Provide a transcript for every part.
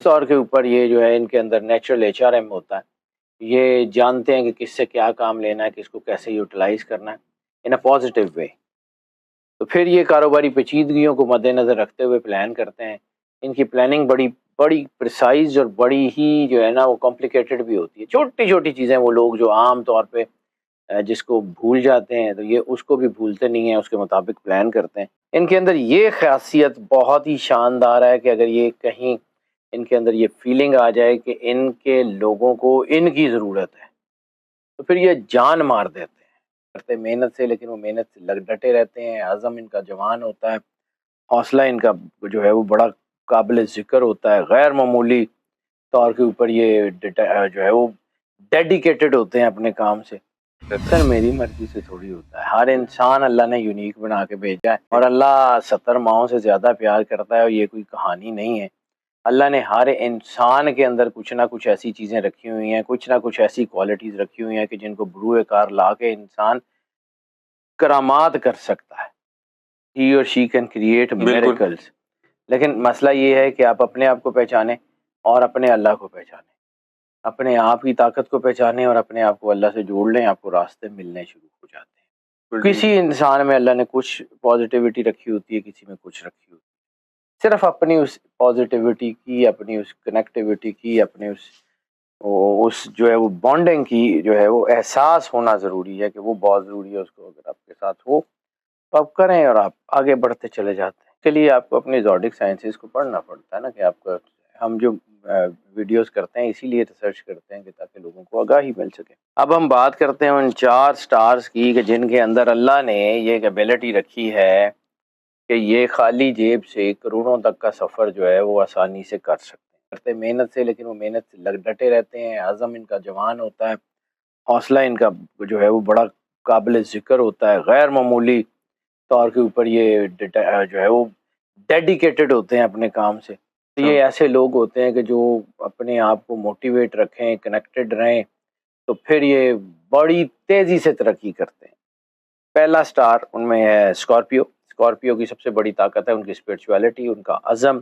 طور کے اوپر یہ جو ہے ان کے اندر نیچرل ایچ آر ایم ہوتا ہے، یہ جانتے ہیں کہ کس سے کیا کام لینا ہے، کس کو کیسے یوٹیلائز کرنا ہے ان اے پازیٹیو وے. تو پھر یہ کاروباری پیچیدگیوں کو مد نظر رکھتے ہوئے پلان کرتے ہیں. ان کی پلاننگ بڑی بڑی پریسائز اور بڑی ہی جو ہے نا وہ کمپلیکیٹڈ بھی ہوتی ہے. چھوٹی چھوٹی چیزیں وہ لوگ جو عام طور پہ جس کو بھول جاتے ہیں، تو یہ اس کو بھی بھولتے نہیں ہیں، اس کے مطابق پلان کرتے ہیں. ان کے اندر یہ خاصیت بہت ہی شاندار ہے کہ اگر یہ کہیں ان کے اندر یہ فیلنگ آ جائے کہ ان کے لوگوں کو ان کی ضرورت ہے، تو پھر یہ جان مار دیتے ہیں. کرتے محنت سے، لیکن وہ محنت سے ڈٹے رہتے ہیں. عزم ان کا جوان ہوتا ہے، حوصلہ ان کا جو ہے وہ بڑا قابل ذکر ہوتا ہے. غیر معمولی طور کے اوپر یہ جو ہے وہ ڈیڈیکیٹڈ ہوتے ہیں اپنے کام سے. سر میری مرضی سے تھوڑی ہوتا ہے، ہر انسان اللہ نے یونیک بنا کے بھیجا ہے، اور اللہ 70 ماؤں سے زیادہ پیار کرتا ہے، اور یہ کوئی کہانی نہیں ہے. اللہ نے ہر انسان کے اندر کچھ نہ کچھ ایسی چیزیں رکھی ہوئی ہیں، کچھ نہ کچھ ایسی کوالٹیز رکھی ہوئی ہیں کہ جن کو بروئے کار لا کے انسان کرامات کر سکتا ہے. ہی اور شی کین کریٹ میریکلز. لیکن مسئلہ یہ ہے کہ آپ اپنے آپ کو پہچانیں اور اپنے اللہ کو پہچانیں، اپنے آپ کی طاقت کو پہچانیں اور اپنے آپ کو اللہ سے جوڑ لیں. آپ کو راستے ملنے شروع ہو جاتے ہیں. کسی انسان میں اللہ نے کچھ پازیٹیوٹی رکھی ہوتی ہے، کسی میں کچھ رکھی ہوتی ہے. صرف اپنی اس پازیٹیوٹی کی، اپنی اس کنیکٹیوٹی کی، اپنے اس جو ہے وہ بانڈنگ کی جو ہے وہ احساس ہونا ضروری ہے کہ وہ بہت ضروری ہے. اس کو اگر آپ کے ساتھ ہو تو آپ کریں اور آپ آگے بڑھتے چلے جاتے ہیں. اس کے لیے آپ کو اپنی زوڈک سائنسز کو پڑھنا پڑتا ہے نا، کہ آپ کا ہم جو ویڈیوز کرتے ہیں اسی لیے ریسرچ کرتے ہیں کہ تاکہ لوگوں کو آگاہی مل سکے. اب ہم بات کرتے ہیں ان 4 سٹارز کی کہ جن کے اندر اللہ نے یہ ایبلٹی رکھی ہے کہ یہ خالی جیب سے کروڑوں تک کا سفر جو ہے وہ آسانی سے کر سکتے ہیں. کرتے محنت سے، لیکن وہ محنت سے ڈٹے رہتے ہیں. عزم ان کا جوان ہوتا ہے، حوصلہ ان کا جو ہے وہ بڑا قابل ذکر ہوتا ہے. غیر معمولی طور کے اوپر یہ جو ہے وہ ڈیڈیکیٹڈ ہوتے ہیں اپنے کام سے. تو یہ ایسے لوگ ہوتے ہیں کہ جو اپنے آپ کو موٹیویٹ رکھیں، کنیکٹڈ رہیں، تو پھر یہ بڑی تیزی سے ترقی کرتے ہیں. پہلا سٹار ان میں ہے اسکارپیو. اسکارپیو کی سب سے بڑی طاقت ہے ان کی اسپرچویلٹی، ان کا عزم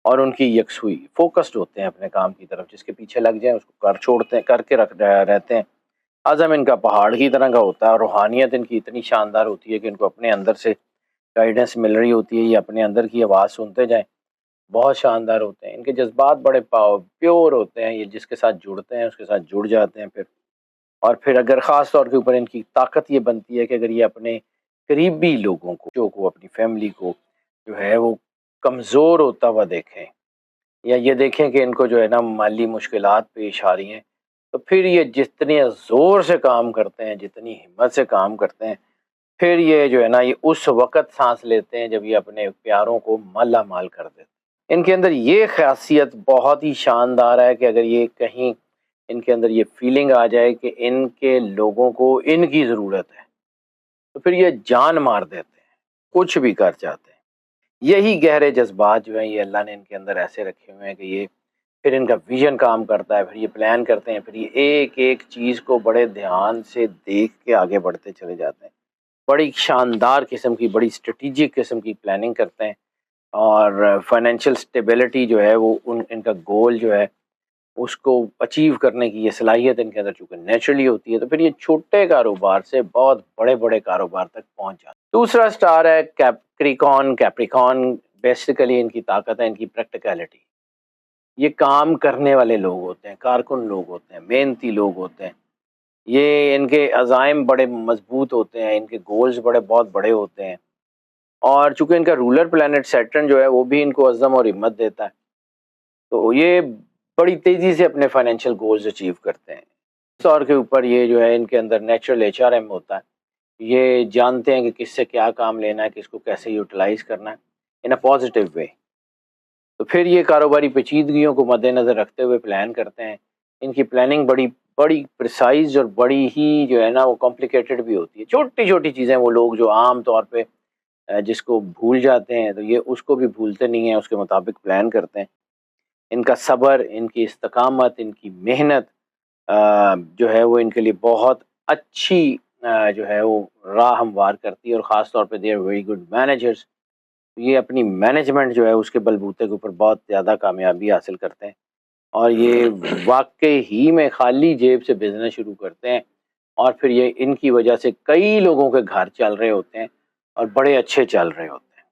اور ان کی یکسوئی. فوکسڈ ہوتے ہیں اپنے کام کی طرف، جس کے پیچھے لگ جائیں اس کو کر چھوڑتے ہیں، کر کے رہتے ہیں. عزم ان کا پہاڑ کی طرح کا ہوتا ہے، اور روحانیت ان کی اتنی شاندار ہوتی ہے کہ ان کو اپنے اندر سے گائیڈنس مل رہی ہوتی ہے. یہ اپنے اندر کی آواز سنتے جائیں، بہت شاندار ہوتے ہیں. ان کے جذبات بڑے پیور ہوتے ہیں. یہ جس کے ساتھ جڑتے ہیں اس کے ساتھ جڑ جاتے ہیں پھر. اور پھر اگر خاص طور کے اوپر ان کی طاقت یہ بنتی ہے کہ اگر یہ اپنے قریبی لوگوں کو، جو کو اپنی فیملی کو جو ہے وہ کمزور ہوتا ہوا دیکھیں، یا یہ دیکھیں کہ ان کو جو ہے نا مالی مشکلات پیش آ رہی ہیں، تو پھر یہ جتنے زور سے کام کرتے ہیں، جتنی ہمت سے کام کرتے ہیں، پھر یہ جو ہے نا یہ اس وقت سانس لیتے ہیں جب یہ اپنے پیاروں کو مالا مال کر دیتے ہیں. ان کے اندر یہ خاصیت بہت ہی شاندار ہے کہ اگر یہ کہیں ان کے اندر یہ فیلنگ آ جائے کہ ان کے لوگوں کو ان کی ضرورت ہے، تو پھر یہ جان مار دیتے ہیں، کچھ بھی کر جاتے ہیں. یہی گہرے جذبات جو ہیں یہ اللہ نے ان کے اندر ایسے رکھے ہوئے ہیں کہ یہ پھر ان کا ویژن کام کرتا ہے. پھر یہ پلان کرتے ہیں، پھر یہ ایک ایک چیز کو بڑے دھیان سے دیکھ کے آگے بڑھتے چلے جاتے ہیں. بڑی شاندار قسم کی، بڑی اسٹریٹجک قسم کی پلاننگ کرتے ہیں. اور فائنینشیل سٹیبلٹی جو ہے وہ ان کا گول جو ہے اس کو اچیو کرنے کی یہ صلاحیت ان کے اندر چونکہ نیچرلی ہوتی ہے، تو پھر یہ چھوٹے کاروبار سے بہت بڑے بڑے کاروبار تک پہنچ جاتے ہیں. دوسرا سٹار ہے کیپریکون. بیسیکلی ان کی طاقت ہے ان کی پریکٹیکلٹی. یہ کام کرنے والے لوگ ہوتے ہیں، کارکن لوگ ہوتے ہیں، محنتی لوگ ہوتے ہیں. یہ ان کے عزائم بڑے مضبوط ہوتے ہیں، ان کے گولز بہت بڑے ہوتے ہیں. اور چونکہ ان کا رولر پلانٹ سیٹرن جو ہے وہ بھی ان کو عزم اور ہمت دیتا ہے، تو یہ بڑی تیزی سے اپنے فائنینشیل گولز اچیو کرتے ہیں. اس طور کے اوپر یہ جو ہے ان کے اندر نیچرل ایچ آر ایم ہوتا ہے. یہ جانتے ہیں کہ کس سے کیا کام لینا ہے، کس کو کیسے یوٹیلائز کرنا ہے ان اے پازیٹیو وے. تو پھر یہ کاروباری پیچیدگیوں کو مد نظر رکھتے ہوئے پلان کرتے ہیں. ان کی پلاننگ بڑی بڑی پریسائز اور بڑی ہی جو ہے نا وہ کمپلیکیٹڈ بھی ہوتی ہے. چھوٹی چھوٹی چیزیں وہ لوگ جو عام طور پہ جس کو بھول جاتے ہیں، تو یہ اس کو بھی بھولتے نہیں ہیں، اس کے مطابق پلان کرتے ہیں. ان کا صبر، ان کی استقامت، ان کی محنت جو ہے وہ ان کے لیے بہت اچھی جو ہے وہ راہ ہموار کرتی ہے. اور خاص طور پہ they are very good managers. یہ اپنی مینجمنٹ جو ہے اس کے بلبوتے کے اوپر بہت زیادہ کامیابی حاصل کرتے ہیں، اور یہ واقعی ہی میں خالی جیب سے بزنس شروع کرتے ہیں، اور پھر یہ ان کی وجہ سے کئی لوگوں کے گھر چل رہے ہوتے ہیں اور بڑے اچھے چل رہے ہوتے ہیں۔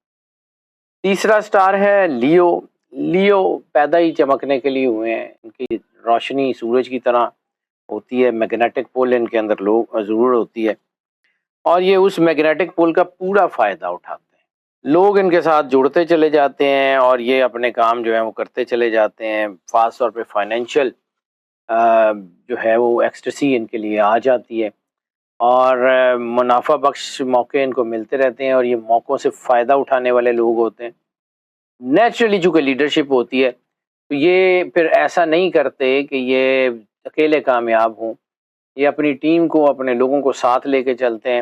تیسرا سٹار ہے لیو۔ لیو پیدا ہی چمکنے کے لیے ہوئے ہیں، ان کی روشنی سورج کی طرح ہوتی ہے، میگنیٹک پول ان کے اندر لوگ ضرور ہوتی ہے، اور یہ اس میگنیٹک پول کا پورا فائدہ اٹھاتے ہیں۔ لوگ ان کے ساتھ جڑتے چلے جاتے ہیں اور یہ اپنے کام جو ہیں وہ کرتے چلے جاتے ہیں، خاص طور پہ فائنینشیل جو ہے وہ ایکسٹریسی ان کے لیے آ جاتی ہے، اور منافع بخش موقع ان کو ملتے رہتے ہیں، اور یہ موقعوں سے فائدہ اٹھانے والے لوگ ہوتے ہیں۔ نیچرلی چونکہ لیڈرشپ ہوتی ہے تو یہ پھر ایسا نہیں کرتے کہ یہ اکیلے کامیاب ہوں، یہ اپنی ٹیم کو، اپنے لوگوں کو ساتھ لے کے چلتے ہیں،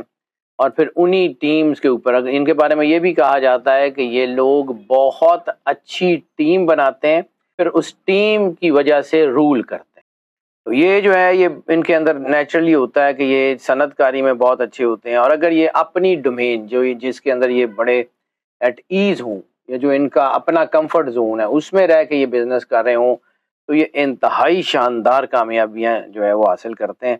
اور پھر انہی ٹیمز کے اوپر ان کے بارے میں یہ بھی کہا جاتا ہے کہ یہ لوگ بہت اچھی ٹیم بناتے ہیں، پھر اس ٹیم کی وجہ سے رول کرتے ہیں۔ تو یہ جو ہے یہ ان کے اندر نیچرلی ہوتا ہے کہ یہ صنعت کاری میں بہت اچھے ہوتے ہیں، اور اگر یہ اپنی ڈومین جس کے اندر یہ بڑے ایٹ ایز ہوں، یا جو ان کا اپنا کمفرٹ زون ہے اس میں رہ کے یہ بزنس کر رہے ہوں، تو یہ انتہائی شاندار کامیابیاں جو ہے وہ حاصل کرتے ہیں،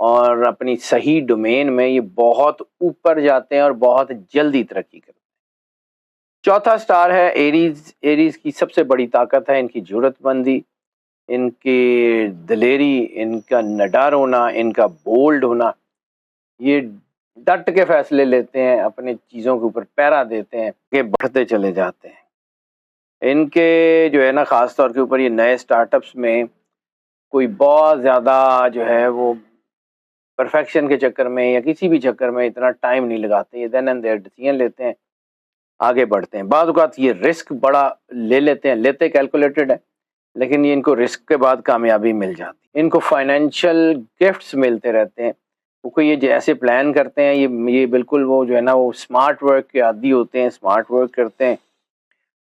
اور اپنی صحیح ڈومین میں یہ بہت اوپر جاتے ہیں اور بہت جلدی ترقی کرتے ہیں۔ چوتھا سٹار ہے ایریز۔ ایریز کی سب سے بڑی طاقت ہے ان کی جرات مندی، ان کی دلیری، ان کا نڈر ہونا، ان کا بولڈ ہونا۔ یہ ڈٹ کے فیصلے لیتے ہیں، اپنی چیزوں کے اوپر پیرا دیتے ہیں کہ بڑھتے چلے جاتے ہیں۔ ان کے جو ہے نا خاص طور کے اوپر یہ نئے سٹارٹ اپس میں کوئی بہت زیادہ جو ہے وہ پرفیکشن کے چکر میں یا کسی بھی چکر میں اتنا ٹائم نہیں لگاتے، یہ دین اینڈ دیئر ڈیسیژن لیتے ہیں، آگے بڑھتے ہیں۔ بعض اوقات یہ رسک بڑا لے لیتے ہیں، لیتے کیلکولیٹڈ ہے، لیکن یہ ان کو رسک کے بعد کامیابی مل جاتی ہے۔ ان کو فائنینشیل گفٹس ملتے رہتے ہیں، کیونکہ یہ جیسے پلان کرتے ہیں یہ بالکل وہ جو ہے نا وہ اسمارٹ ورک کے عادی ہوتے ہیں، اسمارٹ ورک کرتے ہیں،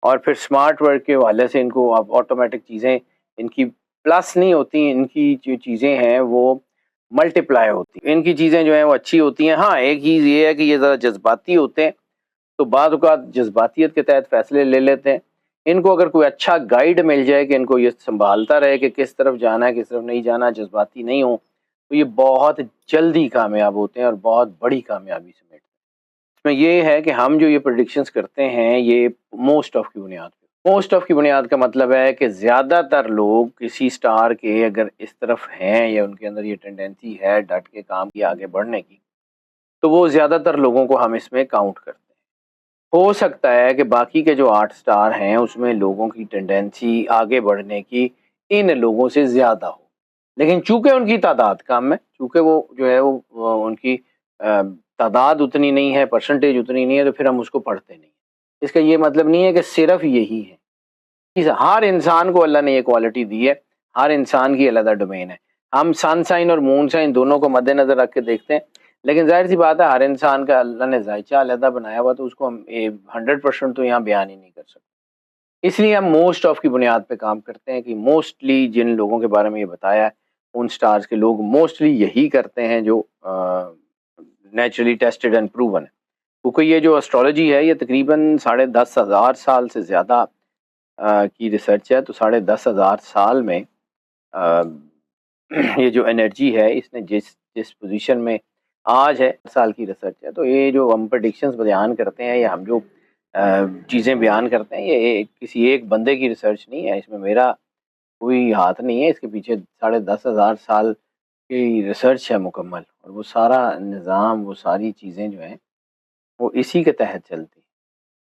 اور پھر اسمارٹ ورک کے حوالے سے ان کو اب آٹومیٹک چیزیں ان کی پلس نہیں ہوتی، ان کی جو چیزیں ہیں وہ ملٹی پلائی ہوتی ہیں، ان کی چیزیں جو ہیں وہ اچھی ہوتی ہیں۔ ہاں ایک چیز یہ ہے کہ یہ ذرا جذباتی ہوتے ہیں، تو بعض اوقات جذباتیت کے تحت فیصلے لے لیتے ہیں۔ ان کو اگر کوئی اچھا گائیڈ مل جائے کہ ان کو یہ سنبھالتا رہے کہ کس طرف جانا ہے کس طرف نہیں جانا، جذباتی نہیں ہوں، تو یہ بہت جلدی کامیاب ہوتے ہیں اور بہت بڑی کامیابی سمیٹتے ہیں۔ اس میں یہ ہے کہ ہم جو یہ پریڈکشنز کرتے ہیں یہ موسٹ آف کی بنیاد پہ، موسٹ آف کی بنیاد کا مطلب ہے کہ زیادہ تر لوگ کسی سٹار کے اگر اس طرف ہیں یا ان کے اندر یہ ٹینڈنسی ہے ڈٹ کے کام کی آگے بڑھنے کی، تو وہ زیادہ تر لوگوں کو ہم اس میں کاؤنٹ کرتے ہیں۔ ہو سکتا ہے کہ باقی کے جو 8 سٹار ہیں اس میں لوگوں کی ٹینڈنسی آگے بڑھنے کی ان لوگوں سے زیادہ ہو، لیکن چونکہ ان کی تعداد کم ہے، چونکہ وہ جو ہے وہ ان کی تعداد اتنی نہیں ہے، پرسنٹیج اتنی نہیں ہے، تو پھر ہم اس کو پڑھتے نہیں۔ اس کا یہ مطلب نہیں ہے کہ صرف یہی ہے، ہر انسان کو اللہ نے یہ کوالٹی دی ہے، ہر انسان کی علیحدہ ڈومین ہے۔ ہم سن سائن اور مون سائن دونوں کو مد نظر رکھ کے دیکھتے ہیں، لیکن ظاہر سی بات ہے ہر انسان کا اللہ نے ذائچہ علیحدہ بنایا ہوا، تو اس کو ہم 100% تو یہاں بیان ہی نہیں کر سکتے۔ اس لیے ہم موسٹ آف کی بنیاد پہ کام کرتے ہیں کہ موسٹلی جن لوگوں کے بارے میں یہ بتایا ہے ان سٹارز کے لوگ موسٹلی یہی کرتے ہیں جو نیچرلی ٹیسٹڈ اینڈ پروون ہے، کیونکہ یہ جو اسٹرالوجی ہے یہ تقریباً 10,500 سال سے زیادہ کی ریسرچ ہے، تو 10,500 سال میں یہ جو انرجی ہے اس نے جس پوزیشن میں آج ہے، سال کی ریسرچ ہے، تو یہ جو ہم پریڈکشنز بیان کرتے ہیں یا ہم جو چیزیں بیان کرتے ہیں یہ کسی ایک بندے کی ریسرچ نہیں ہے، اس میں میرا کوئی ہاتھ نہیں ہے، اس کے پیچھے 10,500 سال کی ریسرچ ہے مکمل، اور وہ سارا نظام وہ ساری چیزیں جو ہیں وہ اسی کے تحت چلتی ہیں۔